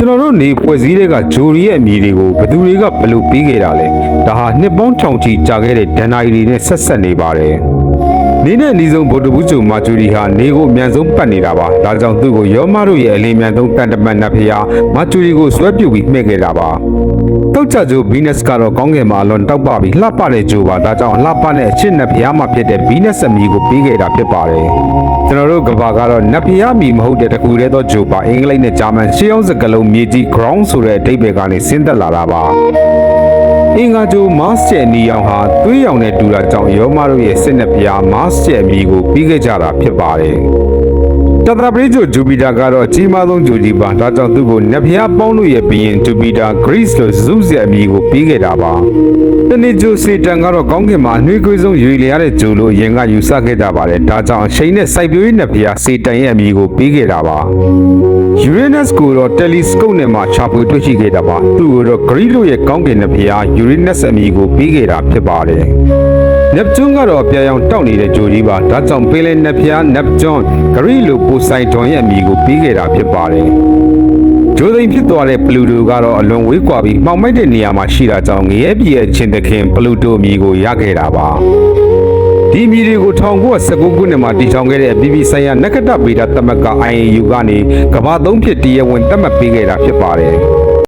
ကျွန်တော်တို့နေဖွဲ့စည်းတဲ့ကဂျိုရီရဲ့အမည်တွေကိုဘယ်သူတွေကဘယ်လိုပြီးခဲ့တာလဲဒါဟာနှစ်ပေါင်းထောင်ချီကြာခဲ့တဲ့ဒဏ္ဍာရီတွေနဲ့ဆက်ဆက်နေပါတယ်နေနဲ့အနီးဆုံးဗိုလ်တပူးကျုံမာဂျူရီဟာနေကိုအမြန်ဆုံးပတ်နေတာပါဒါကြောင့်သူ့ကိုရောမတို့ရဲ့အလင်းမြန်ဆုံးတန်တမန်နတ်ဖျားမာဂျူရီကိုဆွဲပြုတ်ပြီးမှဲ့ခဲ့တာပါတောက်ချဂျိုဗီနက်စ်ကတော့ကောင်းကင်မှာအလွန်တောက်ပပြီးလှပတဲ့ဂျိုပါဒါကြောင့်လှပတဲ့အချစ်နတ်ဖျားမှာဖြစ်တဲ့ဗီနက်စ်အမည်ကိုပြီးခဲ့တာဖြစ်ပါတယ်ကျွန်တော်တို့ကဘာကတော့နတ်ဖျားမီမဟုတ်တဲ့တကူတည်းသောဂျိုပါအင်္ဂလိပ်နဲ့ဂျာမန်ရှေးအောင်စကားလုံးမြေကြီး ground ဆိုတဲ့အဓိပ္ပာယ်ကနေဆင်းသက်လာတာပါအင်္ဂါဂျိုမတ်စ်ရဲ့နီယောင်ဟာသွေးရောင်နဲ့တူတာကြောင့်ရောမတို့ရဲ့စစ်နက်ပြားမတ်စ်ရဲ့အမည်ကိုပြီးခဲ့ကြတာဖြစ်ပါတယ်တတရာပရိဂျိုဂျူပီတာကတော့အကြီးမားဆုံးဂျိုကြီးပါဒါကြောင့်သူ့ကိုနတ်ဖျားပေါင်းလို့ရဲ့ဘီရင်ဂျူပီတာဂရိစ်လို့ဇုစ်ရဲ့အမည်ကိုပြီးခဲ့တာပါတနေ့ဂျိုစီတန်ကတော့ကောင်းကင်မှာအနှွေးကွေးဆုံးရွေလျားတဲ့ဂျိုလို့အရင်ကယူဆခဲ့ကြပါတယ်ဒါကြောင့်အချိန်နဲ့စိုက်ပျိုးရေးနတ်ဖျားစီတန်ရဲ့အမည်ကိုပြီးခဲ့တာပါယူရေနက်စ်ကိုတော့တယ်လီစကုပ်နဲ့မှချပွေတွေ့ရှိခဲ့တာပါသူ့ကိုတော့ဂရိလို့ရဲ့ကောင်းကင်နတ်ဖျားယူရေနက်စ်အမည်ကိုပြီးခဲ့တာဖြစ်ပါတယ်နက်ပကျွန်းကတော့အပြာရောင်တောက်နေတဲ့ဂျိုကြီးပါဒါကြောင့်ပင်လယ်နက်ဖျားနက်ပကျွန်းဂရိလိုပိုစိုင်တွန်ရဲ့အမည်ကိုပြီးခဲ့တာဖြစ်ပါတယ်ဂျိုသိမ်ဖြစ်သွားတဲ့ပလူတိုကတော့အလွန်ဝေးကွာပြီးမှောင်မိုက်တဲ့နေရာမှာရှိတာကြောင့်ငရဲပြည်ရဲ့ချင်းသခင်ပလူတိုအမည်ကိုရခဲ့တာပါဒီအမည်တွေကို1919ခုနှစ်မှာတည်ထောင်ခဲ့တဲ့အပြည်ပြည်ဆိုင်ရာနက္ခတ္တဗေဒသမဂ္ဂ IAU ကနေကမ္ဘာသုံးဖြစ်တရားဝင်သတ်မှတ်ပေးခဲ့တာဖြစ်ပါတယ်